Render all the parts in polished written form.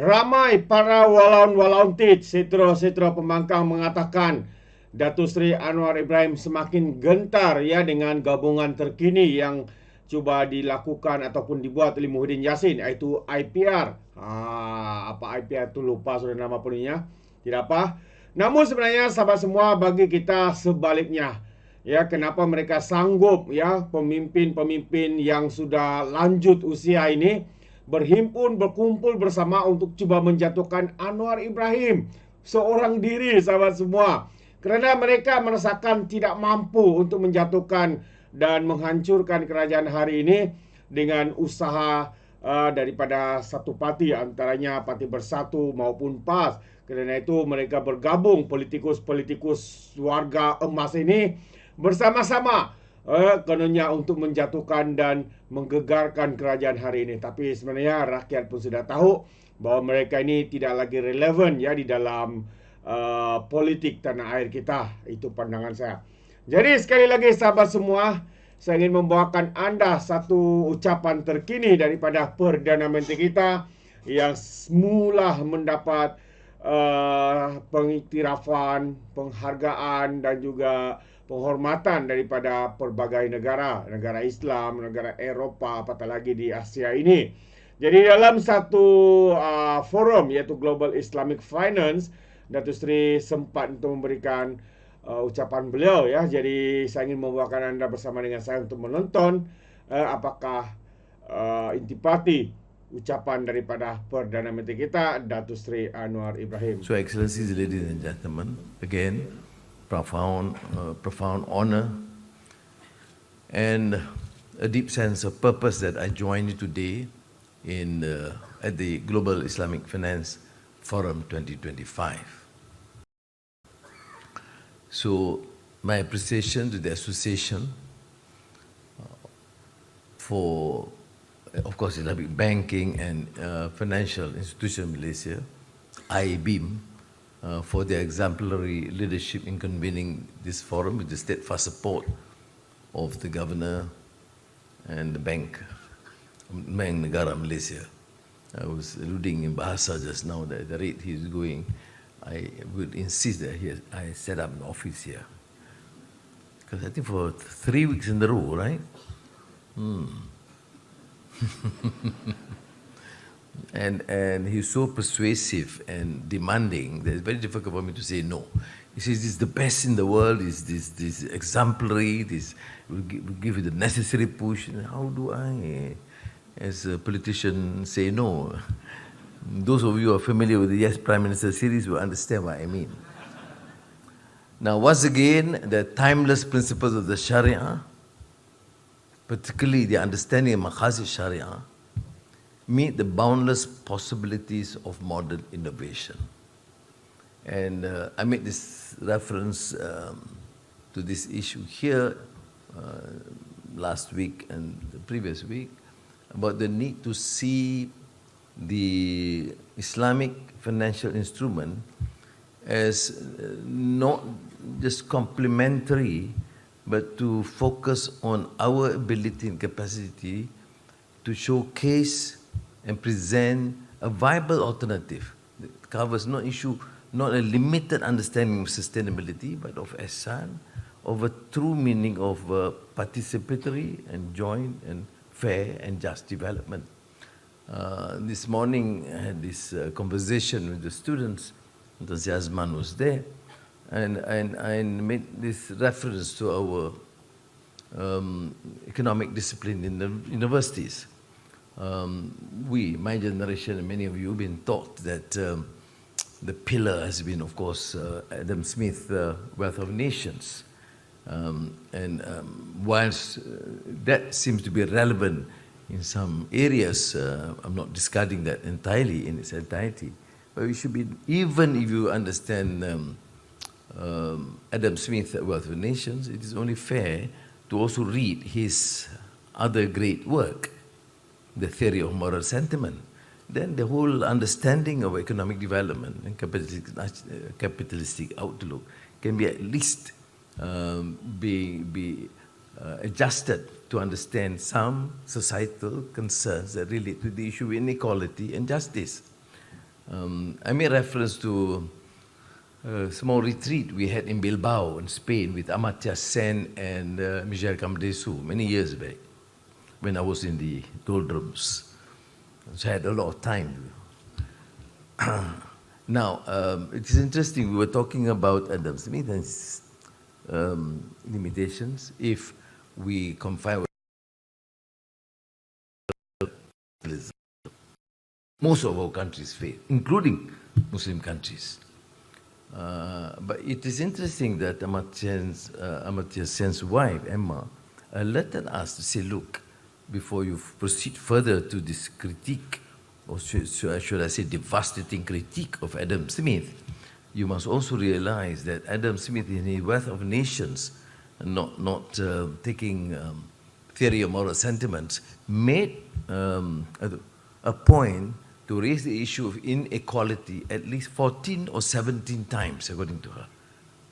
Ramai para walaun-walaun setro-setro pembangkang mengatakan Datuk Seri Anwar Ibrahim semakin gentar ya dengan gabungan terkini yang cuba dilakukan ataupun dibuat oleh Muhyiddin Yassin, iaitu IPR. Apa IPR tu lupa sudah nama penuhnya. Tidak apa. Namun sebenarnya sahabat semua, bagi kita sebaliknya. Ya, kenapa mereka sanggup ya pemimpin-pemimpin yang sudah lanjut usia ini berhimpun, berkumpul bersama untuk cuba menjatuhkan Anwar Ibrahim seorang diri, sahabat semua. Kerana mereka merasakan tidak mampu untuk menjatuhkan dan menghancurkan kerajaan hari ini dengan usaha daripada satu parti, antaranya Parti Bersatu maupun PAS. Kerana itu mereka bergabung, politikus-politikus warga emas ini bersama-sama kononnya untuk menjatuhkan dan menggegarkan kerajaan hari ini. Tapi sebenarnya rakyat pun sudah tahu bahawa mereka ini tidak lagi relevan ya di dalam politik tanah air kita. Itu pandangan saya. Jadi sekali lagi sahabat semua, saya ingin membawakan anda satu ucapan terkini daripada Perdana Menteri kita yang semula mendapat pengiktirafan, penghargaan dan juga penghormatan daripada pelbagai negara, negara Islam, negara Eropah, apatah lagi di Asia ini. Jadi dalam satu forum iaitu Global Islamic Finance, Datuk Seri sempat untuk memberikan ucapan beliau ya. Jadi saya ingin membawakan anda bersama dengan saya untuk menonton apakah intipati ucapan daripada Perdana Menteri kita, Datuk Seri Anwar Ibrahim. So, Excellencies, ladies and gentlemen, again, profound honor and a deep sense of purpose that I join you today at the Global Islamic Finance Forum 2025. So, my appreciation to the association for, of course, Islamic Banking and Financial Institution Malaysia, IBIM, for their exemplary leadership in convening this forum with the steadfast support of the Governor and the Bank Negara Malaysia. I was alluding in Bahasa just now that at the rate he is going, I would insist that I set up an office here. Because I think for 3 weeks in a row, right? And he's so persuasive and demanding that it's very difficult for me to say no. He says this is the best in the world, this exemplary, this will give you the necessary push. And how do I, as a politician, say no? Those of you who are familiar with the Yes Prime Minister series will understand what I mean. Now, once again, the timeless principles of the Sharia, particularly the understanding of Maqasid Sharia, meet the boundless possibilities of modern innovation. And I made this reference to this issue here last week and the previous week about the need to see the Islamic financial instrument as not just complementary, but to focus on our ability and capacity to showcase and present a viable alternative that covers not a limited understanding of sustainability, but of ihsan, of a true meaning of participatory and joint and fair and just development. This morning I had this conversation with the students. Dr. Azman was there, and I made this reference to our economic discipline in the universities. My generation and many of you have been taught that the pillar has been, of course, Adam Smith's Wealth of Nations. Whilst that seems to be relevant in some areas, I'm not discarding that entirely in its entirety. But we should be, even if you understand Adam Smith's Wealth of Nations, it is only fair to also read his other great work, The Theory of Moral Sentiment. Then the whole understanding of economic development and capitalistic outlook can be at least be adjusted to understand some societal concerns that relate to the issue of inequality and justice. I made reference to a small retreat we had in Bilbao in Spain with Amartya Sen and Michel Camdesu many years back when I was in the doldrums. So I had a lot of time. Now, it is interesting, we were talking about Adam Smith and his limitations if we confine with most of our countries fail, including Muslim countries. But it is interesting that Amartya Sen's wife, Emma, alerted us to say, look, before you proceed further to this critique, or should I say devastating critique of Adam Smith, you must also realize that Adam Smith, in his Wealth of Nations, not taking theory of moral sentiments, made a point to raise the issue of inequality at least 14 or 17 times, according to her.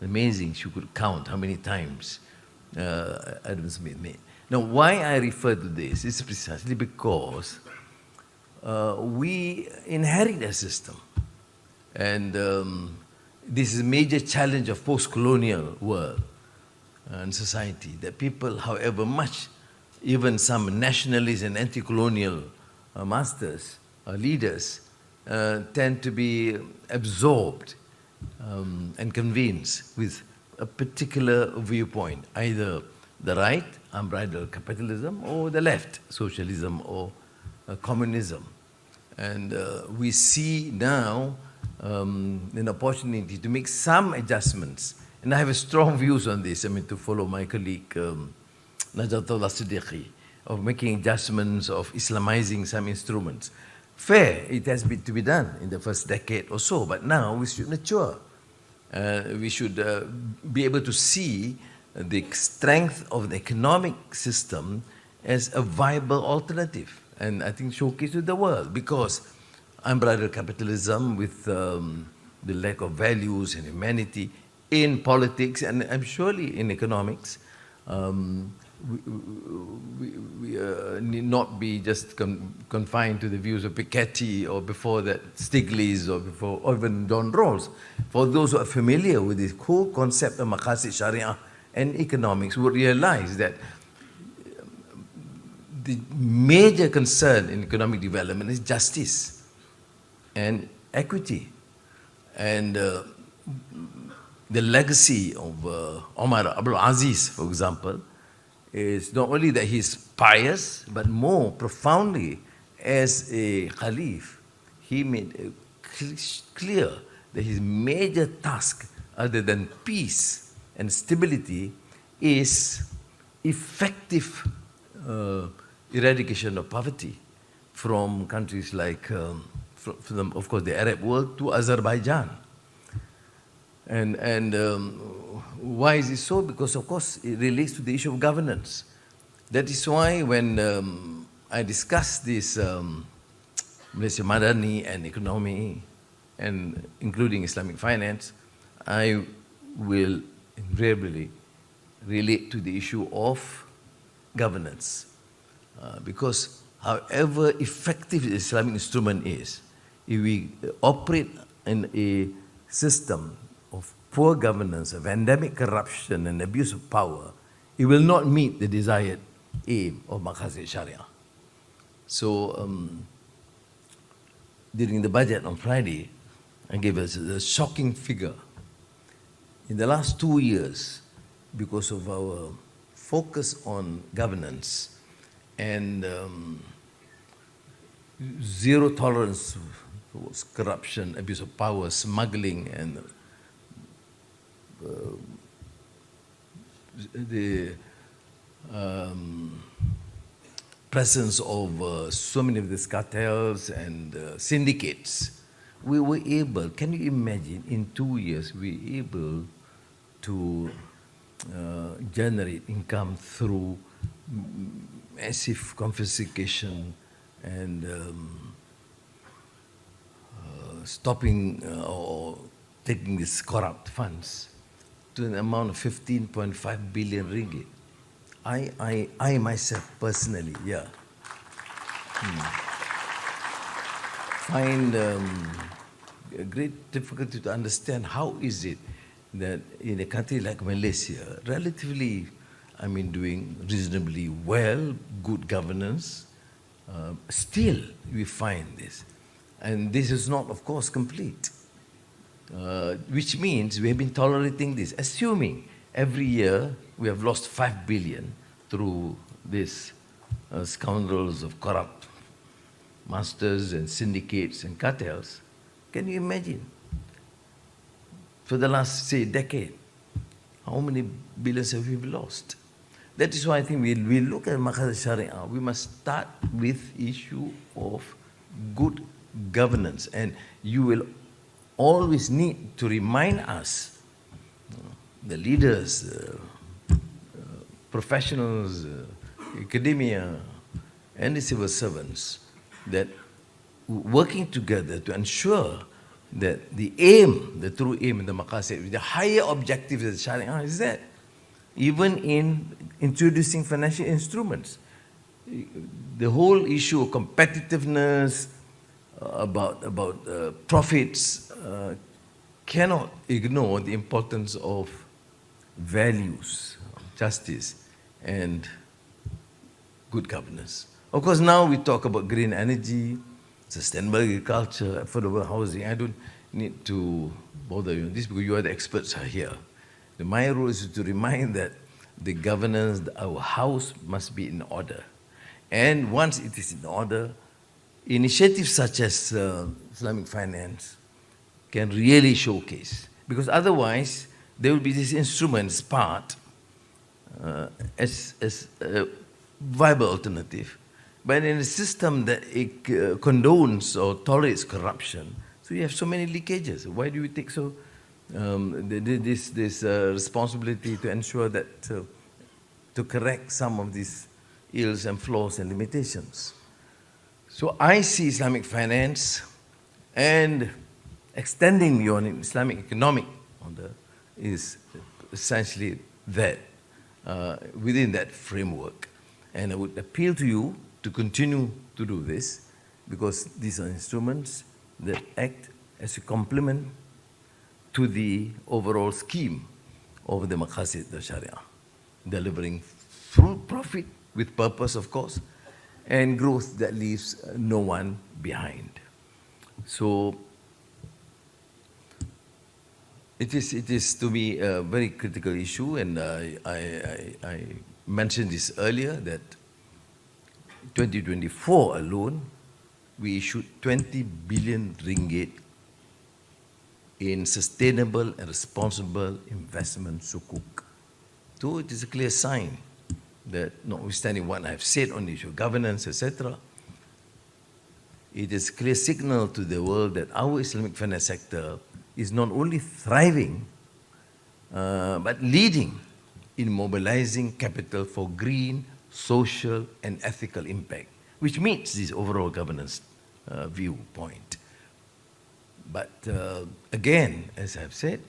Amazing, she could count how many times Adam Smith made. Now, why I refer to this is precisely because we inherit a system. And this is a major challenge of post-colonial world and society, that people, however much, even some nationalists and anti-colonial masters, leaders, tend to be absorbed and convinced with a particular viewpoint, either the right, unbridled capitalism, or the left, socialism or communism. And we see now an opportunity to make some adjustments. And I have strong views on this, to follow my colleague Najatullah Siddiqui, of making adjustments, of Islamizing some instruments. Fair, it has been to be done in the first decade or so, but now we should mature. We should be able to see the strength of the economic system as a viable alternative, and I think showcase to the world, because unbridled capitalism with the lack of values and humanity in politics and I'm surely in economics, we need not be just confined to the views of Piketty or before that Stiglitz or even John Rawls. For those who are familiar with this whole concept of maqasid sharia and economics would realize that the major concern in economic development is justice and equity. And the legacy of Omar Abdul Aziz, for example, is not only that he's pious, but more profoundly, as a caliph, he made it clear that his major task, other than peace and stability, is effective eradication of poverty from countries like, from of course, the Arab world to Azerbaijan. And why is it so? Because, of course, it relates to the issue of governance. That is why when I discuss this Malaysia Madani and economy, and including Islamic finance, I will invariably relate to the issue of governance. Because however effective the Islamic instrument is, if we operate in a system of poor governance, of endemic corruption and abuse of power, it will not meet the desired aim of maqasid sharia. So during the budget on Friday, I gave us a shocking figure. In the last 2 years, because of our focus on governance and zero tolerance towards corruption, abuse of power, smuggling, and the presence of so many of these cartels and syndicates, we were able, can you imagine, in 2 years, we were able to generate income through massive confiscation and stopping or taking these corrupt funds to an amount of 15.5 billion ringgit. I myself personally, find a great difficulty to understand how is it that in a country like Malaysia, relatively, doing reasonably well, good governance, still we find this. And this is not, of course, complete. Which means we have been tolerating this, assuming every year we have lost 5 billion through these scoundrels of corrupt masters and syndicates and cartels. Can you imagine? For the last, say, decade, how many billions have we lost? That is why I think we look at Maqasid Sharia, we must start with issue of good governance. And you will always need to remind us, the leaders, professionals, academia, and the civil servants, that working together to ensure that the aim, the true aim in the maqasid, the higher objective of the Sharia is that even in introducing financial instruments, the whole issue of competitiveness, about profits, cannot ignore the importance of values, justice, and good governance. Of course, now we talk about green energy, sustainable agriculture, affordable housing. I don't need to bother you on this because you are the experts are here. My role is to remind that the governance, our house must be in order. And once it is in order, initiatives such as Islamic finance can really showcase. Because otherwise, there will be these instruments part as a viable alternative. But in a system that it condones or tolerates corruption, so you have so many leakages. Why do you take so this responsibility to ensure that to correct some of these ills and flaws and limitations? So I see Islamic finance and extending beyond Islamic economic order is essentially that within that framework. And I would appeal to you to continue to do this because these are instruments that act as a complement to the overall scheme of the maqasid of Sharia, delivering full profit with purpose, of course, and growth that leaves no one behind. So it is to me a very critical issue, and I mentioned this earlier that 2024 alone, we issued 20 billion ringgit in sustainable and responsible investment sukuk. So it is a clear sign that notwithstanding what I've said on the issue of governance, etc., it is a clear signal to the world that our Islamic finance sector is not only thriving, but leading in mobilizing capital for green, social, and ethical impact, which meets this overall governance viewpoint. But again, as I've said,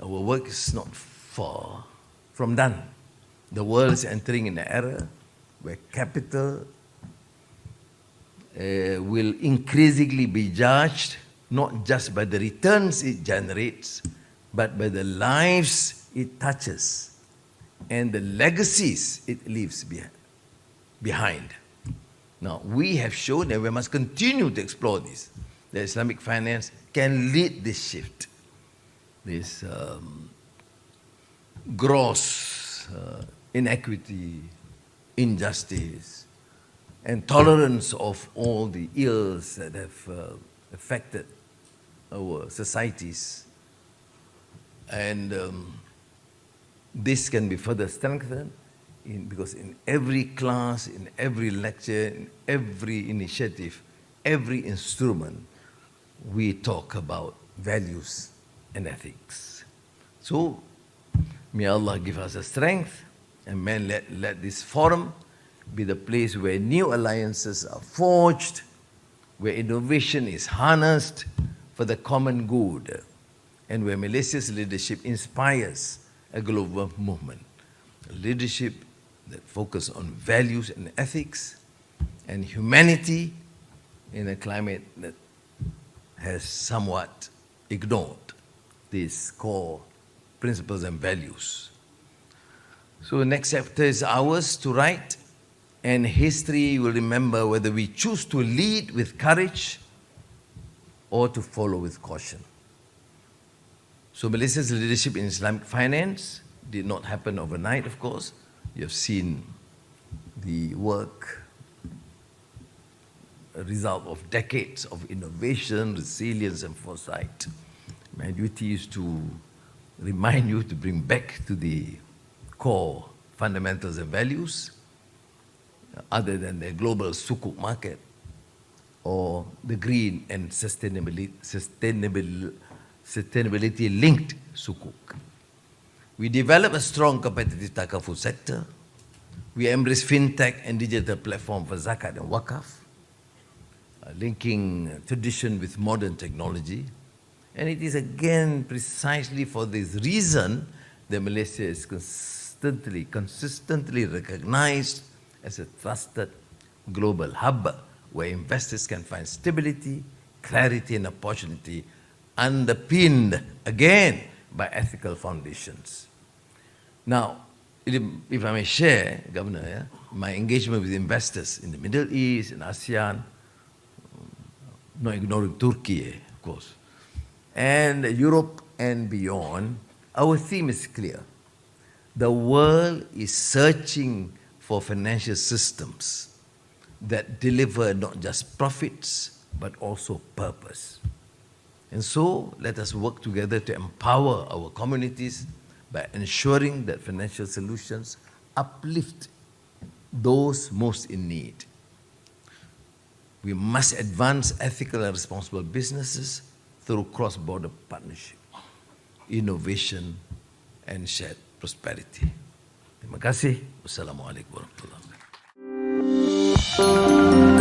our work is not far from done. The world is entering an era where capital will increasingly be judged not just by the returns it generates, but by the lives it touches and the legacies it leaves behind. Now, we have shown and we must continue to explore this, that Islamic finance can lead this shift, this gross inequity, injustice, and tolerance of all the ills that have affected our societies. And this can be further strengthened because in every class, in every lecture, in every initiative, every instrument, we talk about values and ethics. So, may Allah give us the strength, and may let this forum be the place where new alliances are forged, where innovation is harnessed for the common good, and where Malaysia's leadership inspires a global movement. A leadership that focuses on values and ethics and humanity in a climate that has somewhat ignored these core principles and values. So the next chapter is ours to write, and history will remember whether we choose to lead with courage or to follow with caution. So Malaysia's leadership in Islamic finance did not happen overnight, of course. You have seen the work, a result of decades of innovation, resilience, and foresight. My duty is to remind you to bring back to the core fundamentals and values, other than the global sukuk market or the green and sustainability-linked sukuk. We develop a strong competitive takaful sector. We embrace fintech and digital platform for zakat and wakaf, linking tradition with modern technology. And it is again precisely for this reason that Malaysia is consistently recognized as a trusted global hub where investors can find stability, clarity, and opportunity underpinned again by ethical foundations. Now, if I may share, Governor, my engagement with investors in the Middle East, in ASEAN, not ignoring Turkey, of course, and Europe and beyond, our theme is clear. The world is searching for financial systems that deliver not just profits, but also purpose. And so, let us work together to empower our communities by ensuring that financial solutions uplift those most in need. We must advance ethical and responsible businesses through cross-border partnership, innovation, and shared prosperity. Terima kasih. Wassalamualaikum warahmatullahi wabarakatuh.